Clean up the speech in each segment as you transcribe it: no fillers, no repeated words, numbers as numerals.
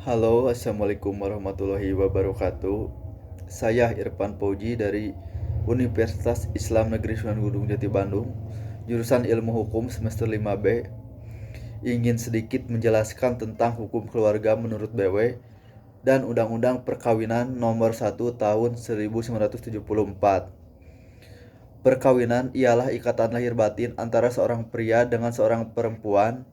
Halo, assalamualaikum warahmatullahi wabarakatuh. Saya Irfan Fauji dari Universitas Islam Negeri Sunan Gunung Jati Bandung, jurusan Ilmu Hukum semester 5B. Ingin sedikit menjelaskan tentang hukum keluarga menurut BW dan Undang-Undang Perkawinan Nomor 1 Tahun 1974. Perkawinan ialah ikatan lahir batin antara seorang pria dengan seorang perempuan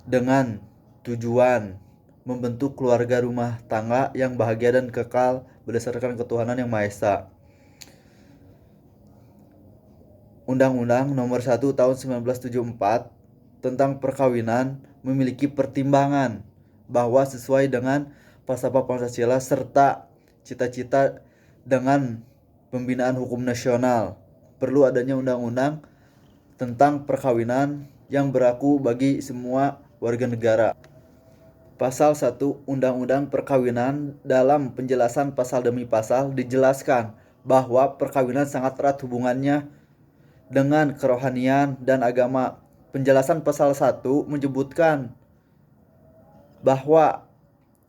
dengan tujuan membentuk keluarga rumah tangga yang bahagia dan kekal berdasarkan ketuhanan yang Maha Esa. Undang-Undang Nomor 1 Tahun 1974 tentang perkawinan memiliki pertimbangan bahwa sesuai dengan falsafah Pancasila serta cita-cita dengan pembinaan hukum nasional, perlu adanya undang-undang tentang perkawinan yang berlaku bagi semua warga negara. Pasal 1 Undang-Undang Perkawinan dalam penjelasan pasal demi pasal dijelaskan bahwa perkawinan sangat erat hubungannya dengan kerohanian dan agama. Penjelasan pasal 1 menyebutkan bahwa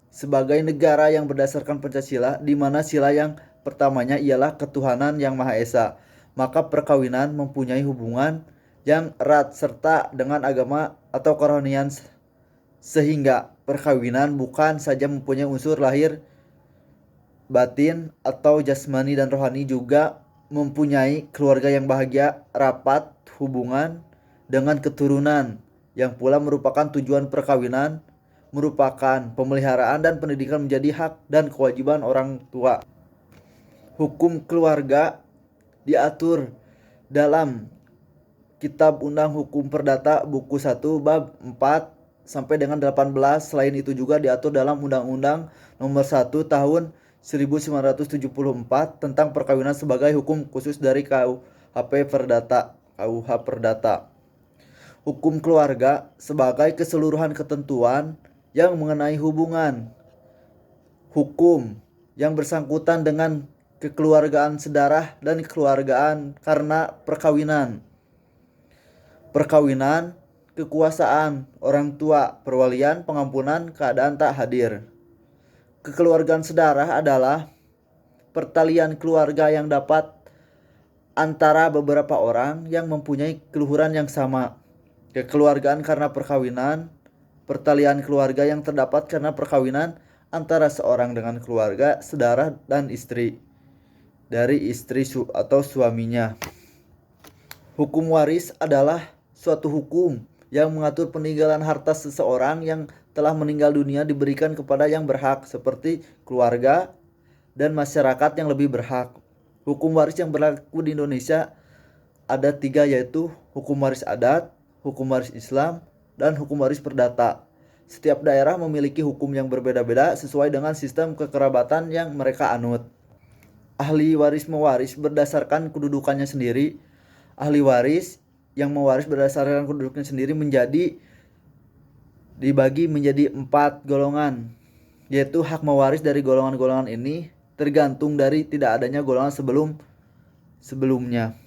sebagai negara yang berdasarkan Pancasila, di mana sila yang pertamanya ialah ketuhanan yang Maha Esa, maka perkawinan mempunyai hubungan yang erat serta dengan agama atau kerohanian, sehingga perkawinan bukan saja mempunyai unsur lahir batin atau jasmani dan rohani, juga mempunyai keluarga yang bahagia, rapat hubungan dengan keturunan, yang pula merupakan tujuan perkawinan merupakan pemeliharaan dan pendidikan menjadi hak dan kewajiban orang tua. Hukum keluarga diatur dalam Kitab Undang Hukum Perdata buku 1 bab 4 sampai dengan 18. Selain itu juga diatur dalam Undang-Undang Nomor 1 Tahun 1974 tentang perkawinan sebagai hukum khusus dari KUHP Perdata. Hukum keluarga sebagai keseluruhan ketentuan yang mengenai hubungan hukum yang bersangkutan dengan kekeluargaan sedarah dan kekeluargaan karena perkawinan. Perkawinan, kekuasaan orang tua, perwalian, pengampunan, keadaan tak hadir. Kekeluargaan sedarah adalah pertalian keluarga yang dapat antara beberapa orang yang mempunyai keluhuran yang sama. Kekeluargaan karena perkawinan, pertalian keluarga yang terdapat karena perkawinan antara seorang dengan keluarga sedarah dan istri dari istri atau suaminya. Hukum waris adalah suatu hukum yang mengatur peninggalan harta seseorang yang telah meninggal dunia diberikan kepada yang berhak, seperti keluarga dan masyarakat yang lebih berhak. Hukum waris yang berlaku di Indonesia ada 3, yaitu hukum waris adat, hukum waris Islam, dan hukum waris perdata. Setiap daerah memiliki hukum yang berbeda-beda sesuai dengan sistem kekerabatan yang mereka anut. Ahli waris mewaris berdasarkan kedudukannya sendiri. Ahli waris yang mewaris berdasarkan kedudukannya sendiri dibagi menjadi 4 golongan, yaitu hak mewaris dari golongan-golongan ini tergantung dari tidak adanya golongan sebelumnya.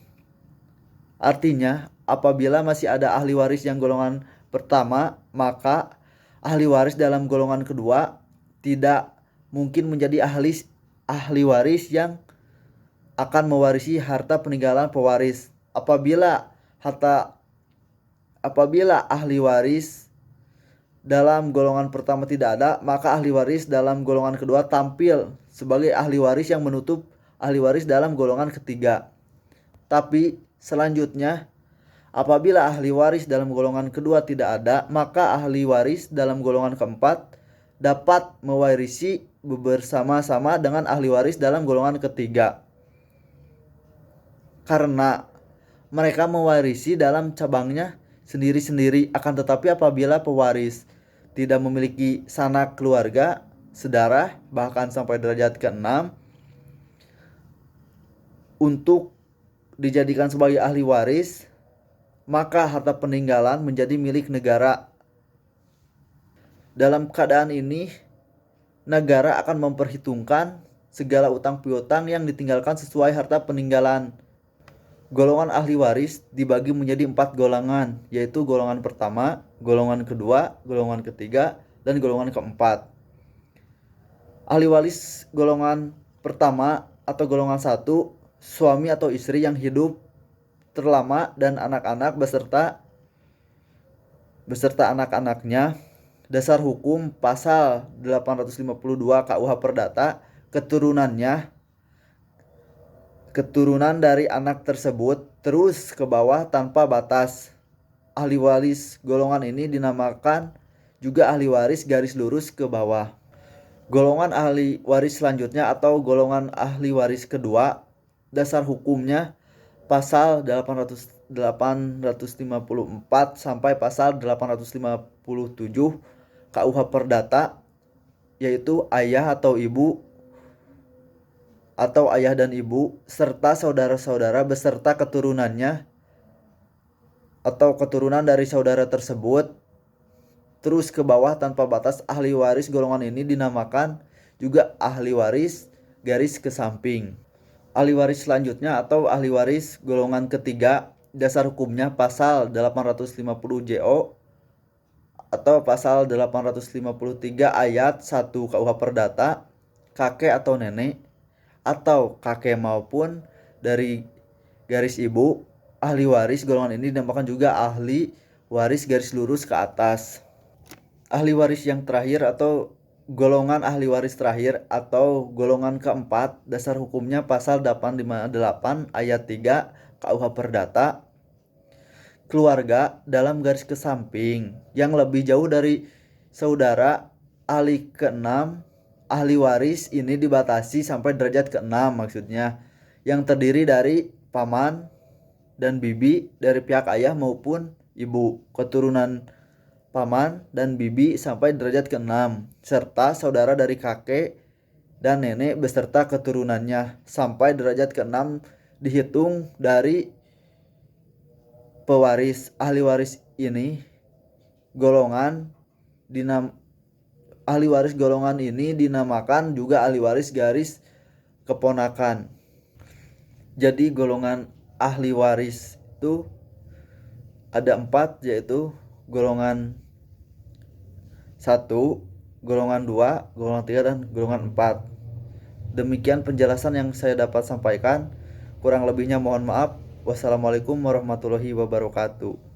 Artinya, apabila masih ada ahli waris yang golongan pertama, maka ahli waris dalam golongan kedua tidak mungkin menjadi ahli waris yang akan mewarisi harta peninggalan pewaris. Apabila ahli waris dalam golongan pertama tidak ada, maka ahli waris dalam golongan kedua tampil sebagai ahli waris yang menutup ahli waris dalam golongan ketiga. Tapi selanjutnya, apabila ahli waris dalam golongan kedua tidak ada, maka ahli waris dalam golongan keempat dapat mewarisi bersama-sama dengan ahli waris dalam golongan ketiga, karena mereka mewarisi dalam cabangnya sendiri-sendiri. Akan tetapi apabila pewaris tidak memiliki sanak keluarga, sedarah, bahkan sampai derajat ke-6 untuk dijadikan sebagai ahli waris, maka harta peninggalan menjadi milik negara. Dalam keadaan ini, negara akan memperhitungkan segala utang piutang yang ditinggalkan sesuai harta peninggalan. Golongan ahli waris dibagi menjadi 4 golongan, yaitu golongan pertama, golongan kedua, golongan ketiga, Dan golongan keempat, ahli waris golongan pertama atau golongan 1, suami atau istri yang hidup terlama dan anak-anak beserta anak-anaknya. Dasar hukum pasal 852 KUH Perdata, keturunan dari anak tersebut terus ke bawah tanpa batas. Ahli waris golongan ini dinamakan juga ahli waris garis lurus ke bawah. Golongan ahli waris selanjutnya atau golongan ahli waris kedua, dasar hukumnya pasal 854 sampai pasal 857 KUH Perdata, yaitu ayah atau ibu atau ayah dan ibu serta saudara-saudara beserta keturunannya atau keturunan dari saudara tersebut terus ke bawah tanpa batas. Ahli waris golongan ini dinamakan juga ahli waris garis ke samping. Ahli waris selanjutnya atau ahli waris golongan ketiga, dasar hukumnya pasal 850 JO atau pasal 853 ayat 1 KUH Perdata, kakek atau nenek atau kakek maupun dari garis ibu. Ahli waris golongan ini dinamakan juga ahli waris garis lurus ke atas. Ahli waris yang terakhir atau golongan ahli waris terakhir atau golongan keempat, dasar hukumnya pasal 858 ayat 3 KUH Perdata, keluarga dalam garis ke samping yang lebih jauh dari saudara. Ahli keenam, ahli waris ini dibatasi sampai derajat keenam, maksudnya yang terdiri dari paman dan bibi dari pihak ayah maupun ibu, keturunan paman dan bibi sampai derajat ke-6, serta saudara dari kakek dan nenek beserta keturunannya sampai derajat ke-6 dihitung dari pewaris. Ahli waris golongan ini dinamakan juga ahli waris garis keponakan. Jadi golongan ahli waris itu ada 4, yaitu golongan 1, golongan 2, golongan 3, dan golongan 4. Demikian penjelasan yang saya dapat sampaikan. Kurang lebihnya mohon maaf. Wassalamualaikum warahmatullahi wabarakatuh.